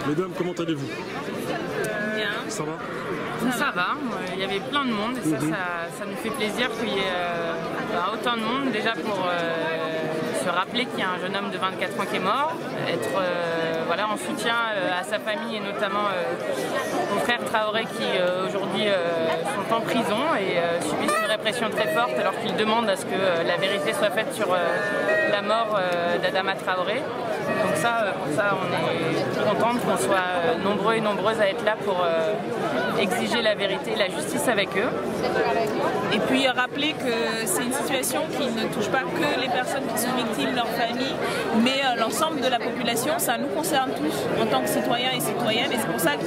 Mesdames, comment allez-vous? Bien. Ça va? Ça va, il y avait plein de monde et ça nous fait plaisir qu'il y ait autant de monde, déjà pour se rappeler qu'il y a un jeune homme de 24 ans qui est mort, être voilà, en soutien à sa famille et notamment aux frères Traoré qui aujourd'hui sont en prison et subissent une répression très forte alors qu'ils demandent à ce que la vérité soit faite sur la mort d'Adama Traoré. Donc ça, pour ça, on est contente qu'on soit nombreux et nombreuses à être là pour exiger la vérité et la justice avec eux. Et puis rappeler que c'est une situation qui ne touche pas que les personnes qui sont victimes, leurs familles, mais l'ensemble de la population. Ça nous concerne tous en tant que citoyens et citoyennes. Et c'est pour ça que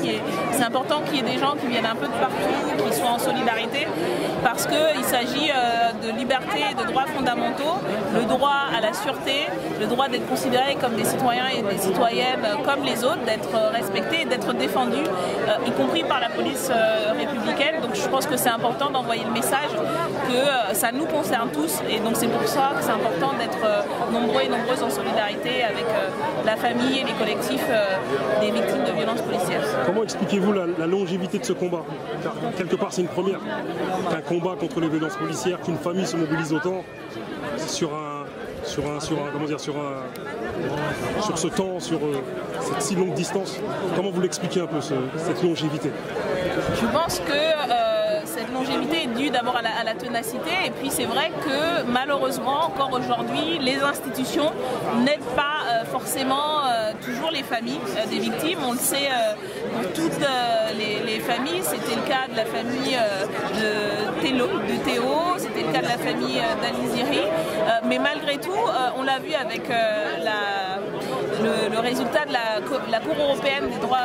c'est important qu'il y ait des gens qui viennent un peu de partout, qui soient en solidarité, parce qu'il s'agit de liberté et de droits fondamentaux, le droit à la sûreté, le droit d'être considéré comme des citoyens et des citoyennes comme les autres, d'être respectés et d'être défendus, y compris par la police républicaine. Donc je pense que c'est important d'envoyer le message que ça nous concerne tous et donc c'est pour ça que c'est important d'être nombreux et nombreuses en solidarité avec la famille et les collectifs des victimes de violences policières. Comment expliquez-vous la longévité de ce combat? Car quelque part c'est une première, qu'un combat contre les violences policières, qu'une famille se mobilise autant sur ce temps, sur cette si longue distance. Comment vous l'expliquez un peu cette longévité? Je pense que cette longévité est due d'abord à la ténacité et puis c'est vrai que malheureusement encore aujourd'hui les institutions n'aident pas forcément toujours les familles des victimes. On le sait pour toutes les familles, c'était le cas de la famille de Théo, c'était le cas de la famille d'Aliziri, mais malgré tout on l'a vu avec le résultat de la Cour européenne des droits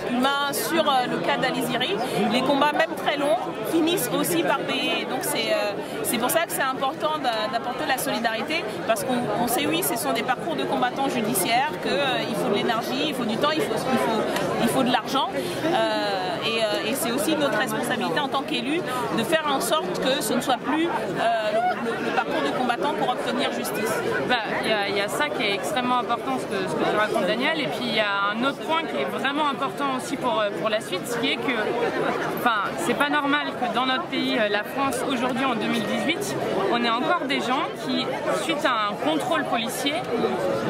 humains sur le cas d'Aliziri, les combats même très longs finissent aussi par payer. Donc c'est pour ça que c'est important d'apporter la solidarité parce qu'on sait oui ce sont des parcours de combattants judiciaires, qu'il faut de l'énergie, il faut du temps, il faut de l'argent. et c'est aussi notre responsabilité en tant qu'élus de faire en sorte que ce ne soit plus le parcours de combattant pour obtenir justice. Il y a ça qui est extrêmement important, ce que tu racontes, Daniel, et puis il y a un autre point qui est vraiment important aussi pour la suite, ce qui est que c'est pas normal que dans notre pays, la France, aujourd'hui en 2018, on ait encore des gens qui, suite à un contrôle policier,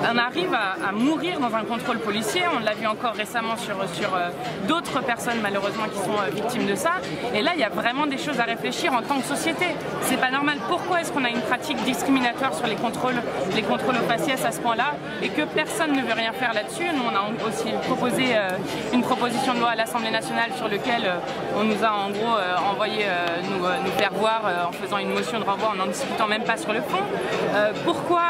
on arrive à mourir dans un contrôle policier. On l'a vu encore récemment sur d'autres personnes malheureusement qui sont victimes de ça. Et là, il y a vraiment des choses à réfléchir en tant que société. C'est pas normal. Pourquoi est-ce qu'on a une pratique discriminatoire sur les contrôles au faciès à ce point-là et que personne ne veut rien faire là-dessus? Nous, on a aussi proposé une proposition de loi à l'Assemblée nationale sur laquelle on nous a en gros envoyé nous faire voir en faisant une motion de renvoi, en n'en discutant même pas sur le fond. Pourquoi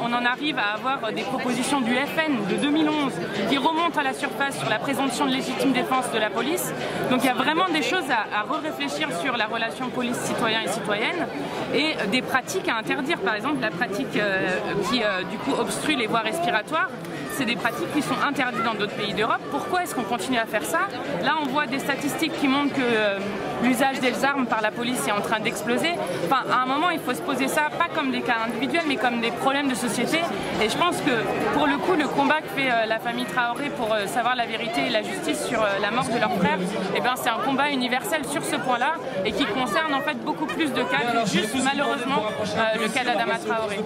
on en arrive à avoir des propositions du FN de 2011 qui remontent à la surface sur la présomption de légitime défense de la police? Donc il y a vraiment des choses à réfléchir sur la relation police-citoyen et citoyenne et des pratiques à interdire. Par exemple, la pratique qui du coup obstrue les voies respiratoires, c'est des pratiques qui sont interdites dans d'autres pays d'Europe. Pourquoi est-ce qu'on continue à faire ça? Là, on voit des statistiques qui montrent que l'usage des armes par la police est en train d'exploser. Enfin, à un moment, il faut se poser ça, pas comme des cas individuels, mais comme des problèmes de société. Et je pense que, pour le coup, le combat que fait la famille Traoré pour savoir la vérité et la justice sur la mort de leur frère, eh ben, c'est un combat universel sur ce point-là et qui concerne en fait beaucoup plus de cas que juste, malheureusement, le cas d'Adama Traoré.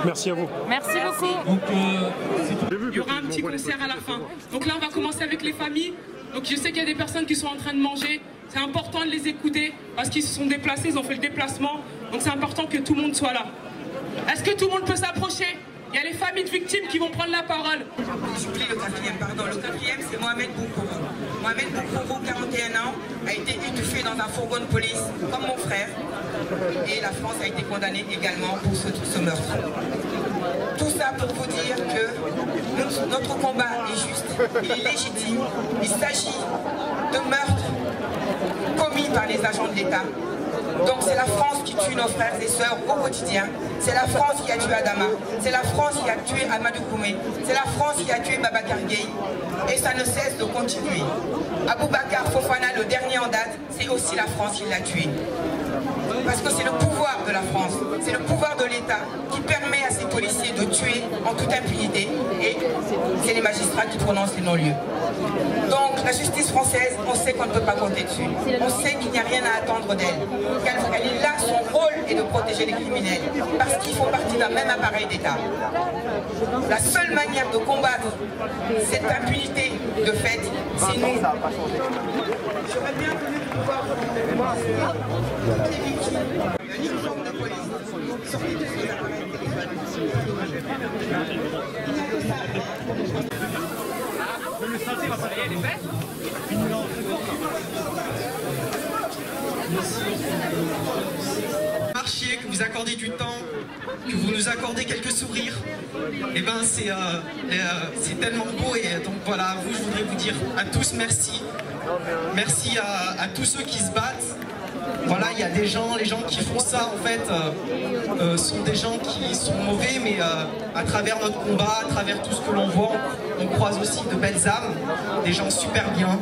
Merci à vous. Merci beaucoup. Il y aura un petit concert à la fin. Donc là, on va commencer avec les familles. Donc je sais qu'il y a des personnes qui sont en train de manger. C'est important de les écouter parce qu'ils se sont déplacés, ils ont fait le déplacement. Donc c'est important que tout le monde soit là. Est-ce que tout le monde peut s'approcher? Il y a les familles de victimes qui vont prendre la parole. J'oublie le quatrième, pardon. Le quatrième, c'est Mohamed Boukourou. Mohamed Boukourou, 41 ans, a été étouffé dans un fourgon de police, comme mon frère. Et la France a été condamnée également pour ce meurtre. Tout ça pour vous dire que notre combat est juste, il est légitime. Il s'agit de meurtres commis par les agents de l'État. Donc c'est la France qui tue nos frères et sœurs au quotidien. C'est la France qui a tué Adama. C'est la France qui a tué Amadou Koumé. C'est la France qui a tué Babacar Gueye. Et ça ne cesse de continuer. Aboubacar Fofana, le dernier en date, c'est aussi la France qui l'a tué. Parce que c'est le pouvoir de la France, c'est le pouvoir de l'État qui permet à ces policiers de tuer en toute impunité et c'est les magistrats qui prononcent les non-lieux. Donc la justice française, on sait qu'on ne peut pas compter dessus. On sait qu'il n'y a rien à attendre d'elle. Elle est là, son rôle est de protéger les criminels parce qu'ils font partie d'un même appareil d'État. La seule manière de combattre cette impunité de fait, c'est nous. J'aurais bien voulu pouvoir l'uniforme de police sorti de ces appareils Marchier, que vous accordez du temps, que vous nous accordez quelques sourires, et ben c'est tellement beau et donc voilà, je voudrais vous dire à tous merci. Merci à tous ceux qui se battent. Voilà, il y a des gens, les gens qui font ça en fait sont des gens qui sont mauvais, mais à travers notre combat, à travers tout ce que l'on voit, on croise aussi de belles âmes, des gens super bien,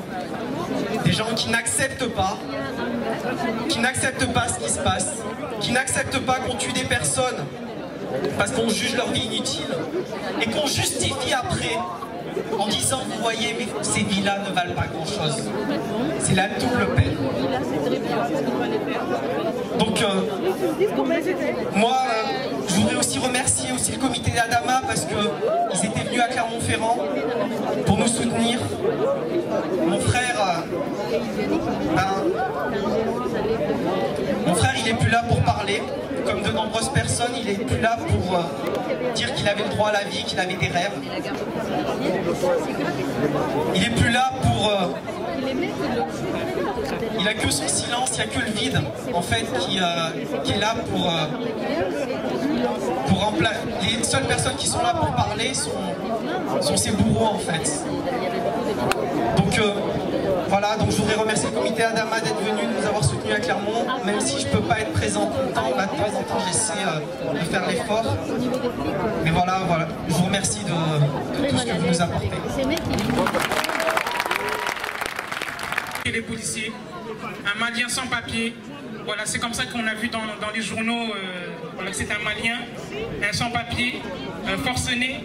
des gens qui n'acceptent pas ce qui se passe, qui n'acceptent pas qu'on tue des personnes parce qu'on juge leur vie inutile et qu'on justifie après en disant, vous voyez, mais ces vies-là ne valent pas grand-chose. C'est la double peine. Donc, moi, je voudrais aussi remercier aussi le comité d'Adama parce qu'ils étaient venus à Clermont-Ferrand pour nous soutenir. Mon frère, il est plus là pour parler. Comme de nombreuses personnes, il est plus là pour dire qu'il avait le droit à la vie, qu'il avait des rêves. Il est plus là pour... il n'a que son silence, il n'y a que le vide, en fait, qui est là pour remplacer. Les seules personnes qui sont là pour parler sont ses bourreaux, en fait. Donc, voilà, donc je voudrais remercier le comité Adama d'être venu, de nous avoir soutenus à Clermont, même si je ne peux pas être présent tout le temps, là, de temps en temps j'essaie de faire l'effort. Mais voilà, je vous remercie de tout ce que vous nous apportez. Et les policiers, un Malien sans papier. Voilà, c'est comme ça qu'on a vu dans les journaux voilà, que c'est un Malien, un sans-papier, forcené.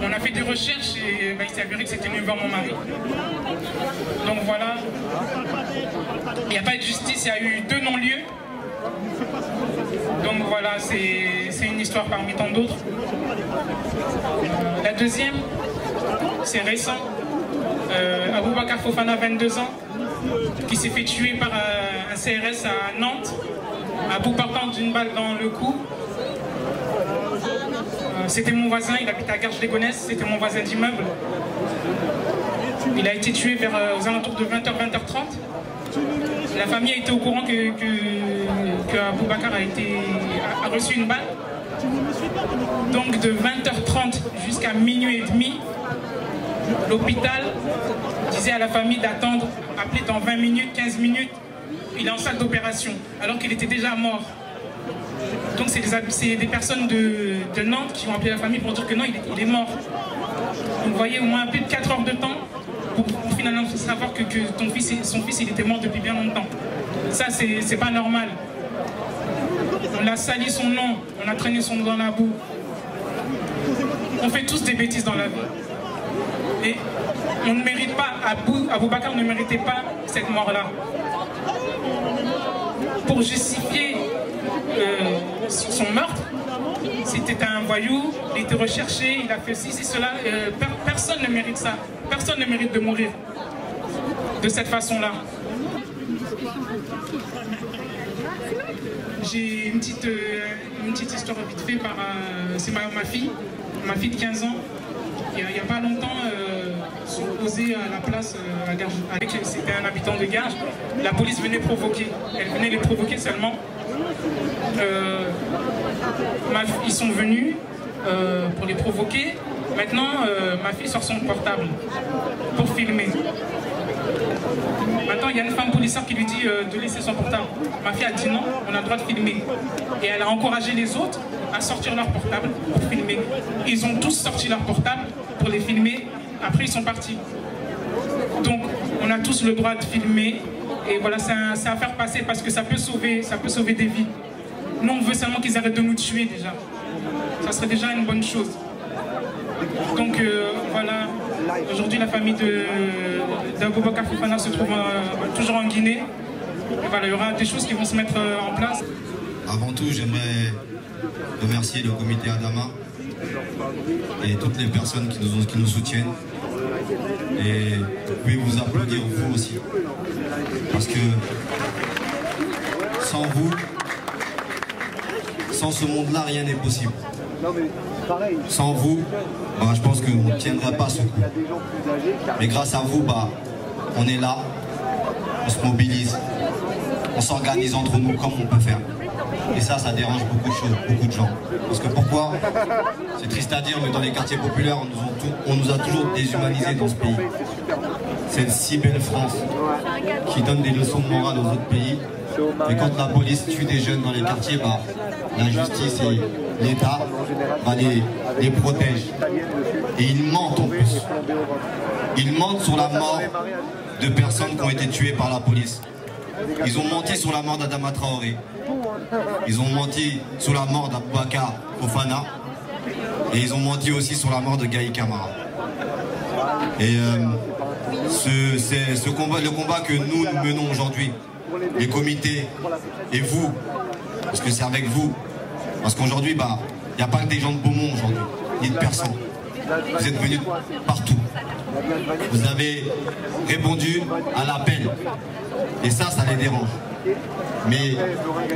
On a fait des recherches et il s'est avéré que c'était lui vers mon mari. Donc voilà, il n'y a pas eu de justice, il y a eu 2 non-lieux. Donc voilà, c'est une histoire parmi tant d'autres. La deuxième, c'est récent. Aboubakar Fofana, 22 ans, qui s'est fait tuer par un CRS à Nantes, à bout portant d'une balle dans le cou. C'était mon voisin, il habite à Garges-les-Gonesse, c'était mon voisin d'immeuble. Il a été tué aux alentours de 20h, 20h30. La famille a été au courant que Aboubakar a reçu une balle. Donc de 20h30 jusqu'à minuit et demi, l'hôpital disait à la famille d'attendre, appeler dans 20 minutes, 15 minutes. Il est en salle d'opération, alors qu'il était déjà mort. Donc c'est des personnes de Nantes qui ont appelé la famille pour dire que non, il est mort. Donc vous voyez, au moins plus de 4 heures de temps pour finalement savoir que son fils il était mort depuis bien longtemps. Ça, c'est pas normal. On a sali son nom, on a traîné son nom dans la boue. On fait tous des bêtises dans la vie. Et on ne mérite pas, Aboubakar ne méritait pas cette mort-là. Pour justifier son meurtre, c'était un voyou, il était recherché, il a fait ci, cela. Personne ne mérite ça. Personne ne mérite de mourir de cette façon-là. J'ai une petite histoire vite fait par c'est ma fille de 15 ans. Il n'y a pas longtemps, s'opposait à la place à Garges. C'était un habitant de Garges. La police venait provoquer. Elle venait les provoquer seulement. Ils sont venus pour les provoquer. Maintenant, ma fille sort son portable pour filmer. Maintenant, il y a une femme policière qui lui dit de laisser son portable. Ma fille a dit non, on a le droit de filmer. Et elle a encouragé les autres à sortir leur portable pour filmer. Ils ont tous sorti leur portable pour les filmer. Après, ils sont partis. Donc, on a tous le droit de filmer. Et voilà, c'est à faire passer parce que ça peut sauver des vies. Nous, on veut seulement qu'ils arrêtent de nous tuer déjà. Ça serait déjà une bonne chose. Donc voilà, aujourd'hui la famille d'Aboubakar Fofana se trouve toujours en Guinée. Et voilà, il y aura des choses qui vont se mettre en place. Avant tout, j'aimerais remercier le comité Adama et toutes les personnes qui nous soutiennent. Et vous pouvez vous applaudir vous aussi. Parce que sans vous, sans ce monde-là, rien n'est possible. Sans vous, je pense qu'on ne tiendrait pas ce coup. Mais grâce à vous, on est là, on se mobilise, on s'organise entre nous comme on peut faire. Et ça dérange beaucoup de choses, beaucoup de gens. Parce que pourquoi? C'est triste à dire, mais dans les quartiers populaires, on nous a toujours déshumanisés dans ce pays. Cette si belle France qui donne des leçons de morale aux autres pays. Et quand la police tue des jeunes dans les quartiers, la justice et l'État les protègent. Et ils mentent en plus. Ils mentent sur la mort de personnes qui ont été tuées par la police. Ils ont menti sur la mort d'Adama Traoré. Ils ont menti sur la mort d'Aboubakar Fofana. Et ils ont menti aussi sur la mort de Gaï Camara. Et le combat que nous menons aujourd'hui, les comités et vous, parce que c'est avec vous, parce qu'aujourd'hui, il n'y a pas que des gens de Beaumont aujourd'hui, ni de personnes. Vous êtes venus partout. Vous avez répondu à l'appel. Et ça les dérange. Mais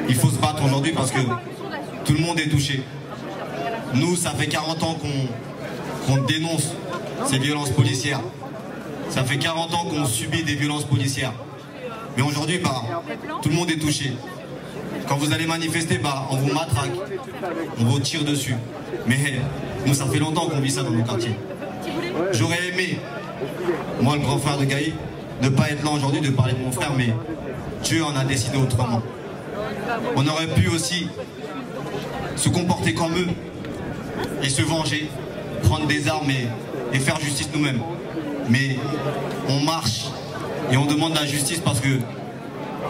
il faut se battre aujourd'hui parce que tout le monde est touché. Nous, ça fait 40 ans qu'on dénonce ces violences policières. Ça fait 40 ans qu'on subit des violences policières. Mais aujourd'hui, tout le monde est touché. Quand vous allez manifester, on vous matraque, on vous tire dessus. Mais nous, ça fait longtemps qu'on vit ça dans nos quartiers. J'aurais aimé, moi le grand frère de Gaï, ne pas être là aujourd'hui, de parler de mon frère, mais Dieu en a décidé autrement. On aurait pu aussi se comporter comme eux et se venger, prendre des armes et faire justice nous-mêmes. Mais on marche Et on demande la justice parce que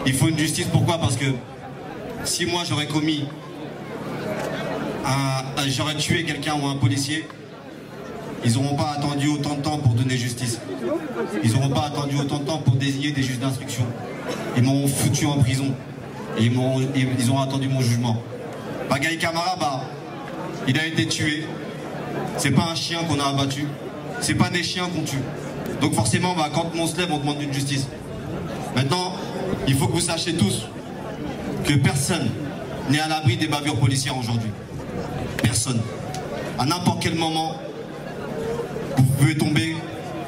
il faut une justice. Pourquoi? Parce que si moi j'aurais commis j'aurais tué quelqu'un ou un policier, ils n'auront pas attendu autant de temps pour donner justice. Ils n'auront pas attendu autant de temps pour désigner des juges d'instruction. Ils m'ont foutu en prison. Et ils ont attendu mon jugement. Gaï Camara, il a été tué. C'est pas un chien qu'on a abattu. C'est pas des chiens qu'on tue. Donc forcément, quand on se lève, on demande une justice. Maintenant, il faut que vous sachiez tous que personne n'est à l'abri des bavures policières aujourd'hui. Personne. À n'importe quel moment, vous pouvez tomber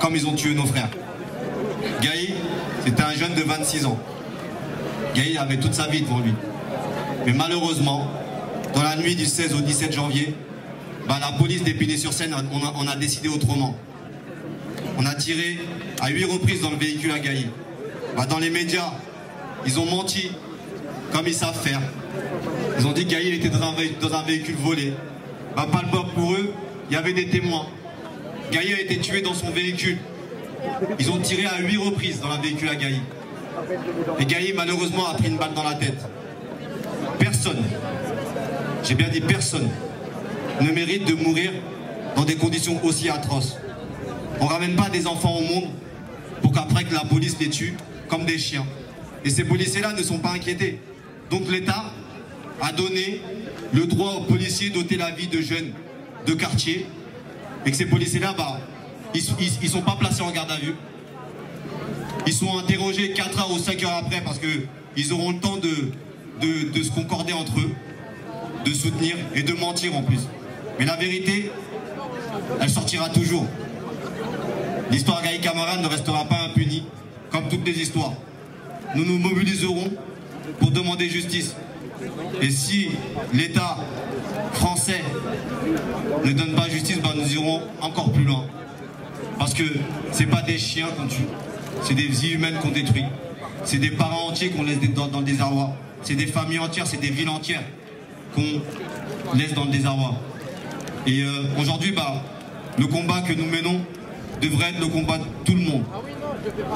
comme ils ont tué nos frères. Gaï, c'était un jeune de 26 ans. Gaï avait toute sa vie devant lui. Mais malheureusement, dans la nuit du 16 au 17 janvier, la police d'Épinay-sur-Seine, on a décidé autrement. On a tiré à 8 reprises dans le véhicule à Gaï. Dans les médias, ils ont menti comme ils savent faire. Ils ont dit que Gaï était dans un véhicule volé. Pas le bord pour eux, il y avait des témoins. Gaï a été tué dans son véhicule. Ils ont tiré à 8 reprises dans le véhicule à Gaï. Et Gaï, malheureusement, a pris une balle dans la tête. Personne, j'ai bien dit personne, ne mérite de mourir dans des conditions aussi atroces. On ne ramène pas des enfants au monde pour qu'après que la police les tue comme des chiens. Et ces policiers-là ne sont pas inquiétés. Donc l'État a donné le droit aux policiers d'ôter la vie de jeunes de quartier. Et que ces policiers-là, ils ne sont pas placés en garde à vue. Ils sont interrogés 4 heures ou 5 heures après parce qu'ils auront le temps de se concorder entre eux, de soutenir et de mentir en plus. Mais la vérité, elle sortira toujours. L'histoire Gaï Camara ne restera pas impunie, comme toutes les histoires. Nous nous mobiliserons pour demander justice. Et si l'État français ne donne pas justice, nous irons encore plus loin. Parce que ce n'est pas des chiens qu'on tue, c'est des vies humaines qu'on détruit. C'est des parents entiers qu'on laisse dans le désarroi. C'est des familles entières, c'est des villes entières qu'on laisse dans le désarroi. Et aujourd'hui, le combat que nous menons devrait être le combat de tout le monde.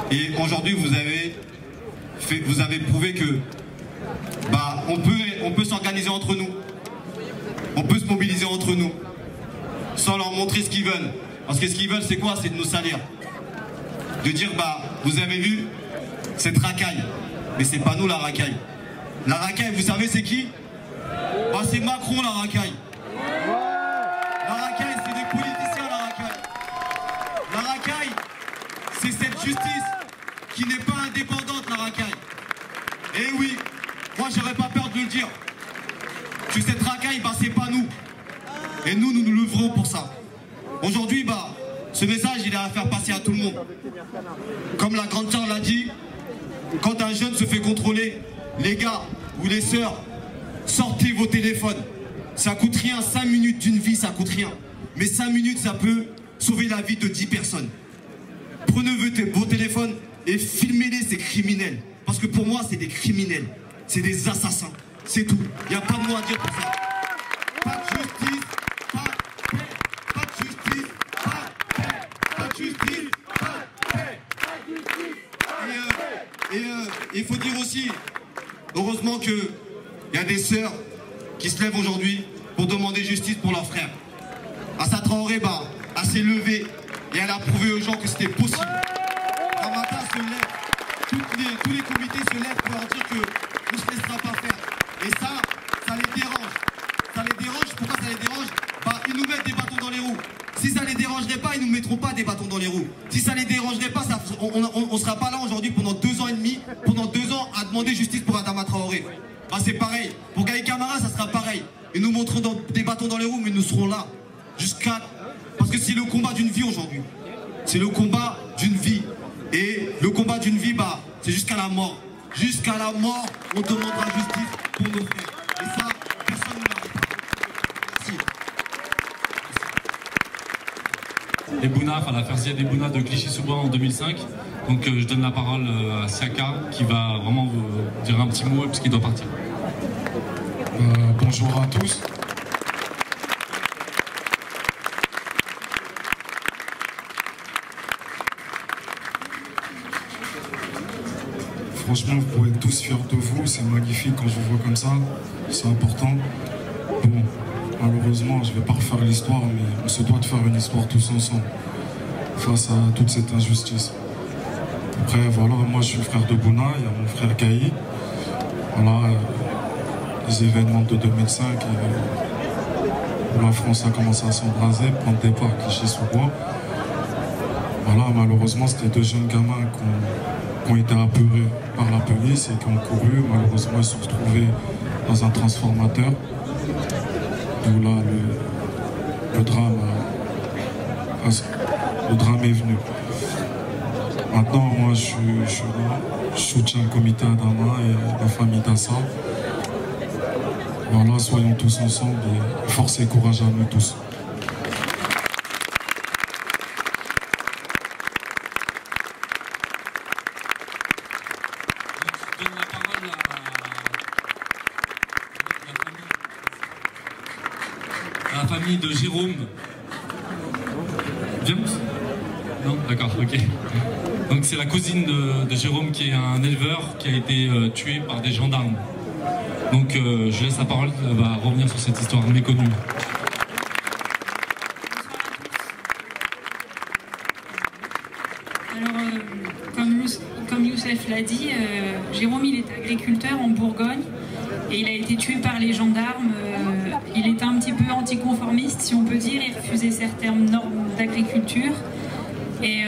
Et aujourd'hui, vous avez prouvé que on peut s'organiser entre nous. On peut se mobiliser entre nous sans leur montrer ce qu'ils veulent. Parce que ce qu'ils veulent, c'est quoi? C'est de nous salir. De dire, vous avez vu cette racaille. Mais c'est pas nous la racaille. La racaille, vous savez c'est qui? C'est Macron la racaille. La racaille, c'est des politiciens la racaille. La racaille, c'est cette justice qui n'est pas indépendante la racaille. Et oui, moi j'aurais pas peur de le dire. Que cette racaille, c'est pas nous. Et nous nous lèverons pour ça. Aujourd'hui, ce message, il est à faire passer à tout le monde. Comme la grande sœur l'a dit, quand un jeune se fait contrôler, les gars ou les sœurs, sortez vos téléphones. Ça coûte rien, 5 minutes d'une vie, ça coûte rien. Mais 5 minutes, ça peut sauver la vie de 10 personnes. Prenez vos téléphones et filmez-les, ces criminels. Parce que pour moi, c'est des criminels. C'est des assassins. C'est tout. Il n'y a pas de mot à dire pour ça. Pas de justice, pas de paix. Pas de justice, pas de paix. Pas de justice, pas de paix. Et il faut dire aussi, heureusement qu'il y a des sœurs qui se lèvent aujourd'hui pour demander justice pour leurs frères. Assa Traoré, elle s'est levée et elle a prouvé aux gens que c'était possible. Ramata se lève, tous les comités se lèvent pour leur dire qu'on ne se laissera pas faire. Et ça les dérange. Ça les dérange. Pourquoi ça les dérange? Ils nous mettent des bâtons dans les roues. Si ça les dérangerait pas, ils nous mettront pas des bâtons dans les roues. Si ça les dérangerait pas, on sera pas là aujourd'hui pendant 2 ans et demi, pendant 2 ans à demander justice pour Adama Traoré. C'est pareil. Pour Gaï Camara, ça sera pareil. Ils nous montreront des bâtons dans les roues, mais nous serons là. Parce que c'est le combat d'une vie aujourd'hui. C'est le combat d'une vie. Et le combat d'une vie, c'est jusqu'à la mort. Jusqu'à la mort, on demandera justice pour nos frères. Et ça, personne ne l'arrêtera. Merci. Et Bouna, l'affaire Ziad Ebouna de Clichy-sous-Bois en 2005. Donc je donne la parole à Siaka qui va vraiment vous dire un petit mot parce qu'il doit partir. Bonjour à tous. Franchement, vous pouvez être tous fiers de vous, c'est magnifique quand je vous vois comme ça, c'est important. Bon, malheureusement, je ne vais pas refaire l'histoire, mais on se doit de faire une histoire tous ensemble, face à toute cette injustice. Après, voilà, moi je suis le frère de Bouna, il y a mon frère Kaï. Voilà, les événements de 2005, où la France a commencé à s'embraser, prendre des pas à Clichy-sous-Bois. Voilà, malheureusement, c'était deux jeunes gamins qui ont été apeurés par la police et qui ont couru. Malheureusement, ils se sont retrouvés dans un transformateur. D'où là, le drame est venu. Maintenant, moi, je suis là, je soutiens le comité Adama et la famille d'Assa. Voilà, soyons tous ensemble et force et courage à nous tous. Je donne la parole à la famille de Jérôme. James ? Non ? D'accord, ok. Donc c'est la cousine de Jérôme qui est un éleveur qui a été tué par des gendarmes. Donc je laisse la parole, elle va revenir sur cette histoire méconnue. Alors, comme Youssef l'a dit, Jérôme il est agriculteur en Bourgogne et il a été tué par les gendarmes. Il était un petit peu anticonformiste, si on peut dire, il refusait certaines normes d'agriculture. Et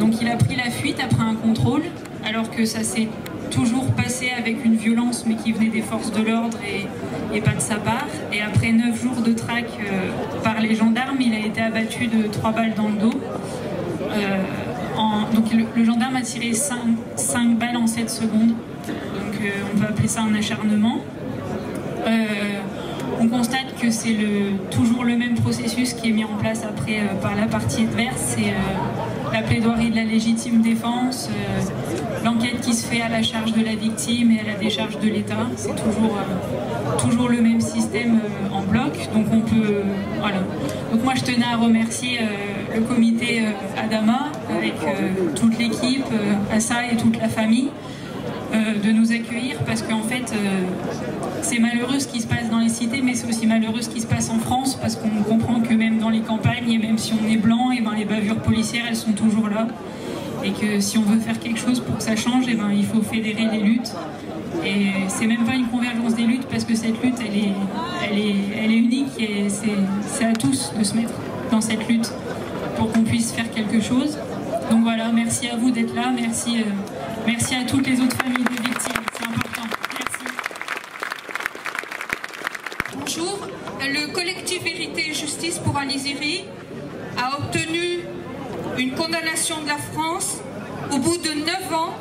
donc il a pris la fuite après un contrôle, alors que ça s'est toujours passé avec une violence, mais qui venait des forces de l'ordre et pas de sa part. Et après 9 jours de traque par les gendarmes, il a été abattu de 3 balles dans le dos. Donc le gendarme a tiré 5 balles en 7 secondes. Donc on peut appeler ça un acharnement. On constate que c'est toujours le même processus qui est mis en place après par la partie adverse. C'est la plaidoirie de la légitime défense, l'enquête qui se fait à la charge de la victime et à la décharge de l'État. C'est toujours le même système en bloc. Donc on peut, voilà. Donc moi je tenais à remercier le comité Adama avec toute l'équipe, Assa et toute la famille. De nous accueillir parce qu'en fait c'est malheureux ce qui se passe dans les cités, mais c'est aussi malheureux ce qui se passe en France, parce qu'on comprend que même dans les campagnes et même si on est blanc, et ben les bavures policières elles sont toujours là, et que si on veut faire quelque chose pour que ça change, et ben il faut fédérer les luttes. Et c'est même pas une convergence des luttes, parce que cette lutte elle est unique, et c'est à tous de se mettre dans cette lutte pour qu'on puisse faire quelque chose. Donc voilà, merci à vous d'être là, merci à toutes les autres familles de victimes, c'est important. Merci. Bonjour, le collectif Vérité et Justice pour Ali Ziri a obtenu une condamnation de la France au bout de 9 ans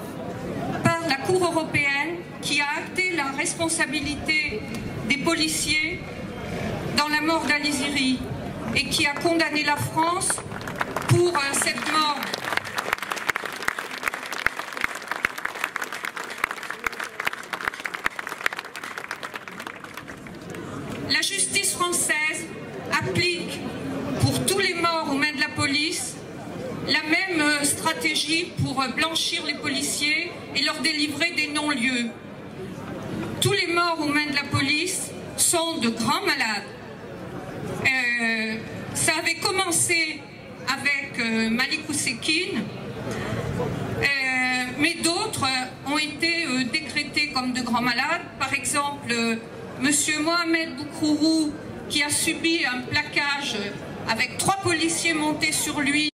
par la Cour européenne qui a acté la responsabilité des policiers dans la mort d'Ali Ziri et qui a condamné la France pour cette mort. La justice française applique pour tous les morts aux mains de la police la même stratégie pour blanchir les policiers et leur délivrer des non-lieux. Tous les morts aux mains de la police sont de grands malades. Ça avait commencé avec Malik Oussekine, mais d'autres ont été décrétés comme de grands malades. Par exemple, Monsieur Mohamed Boukrourou, qui a subi un plaquage avec 3 policiers montés sur lui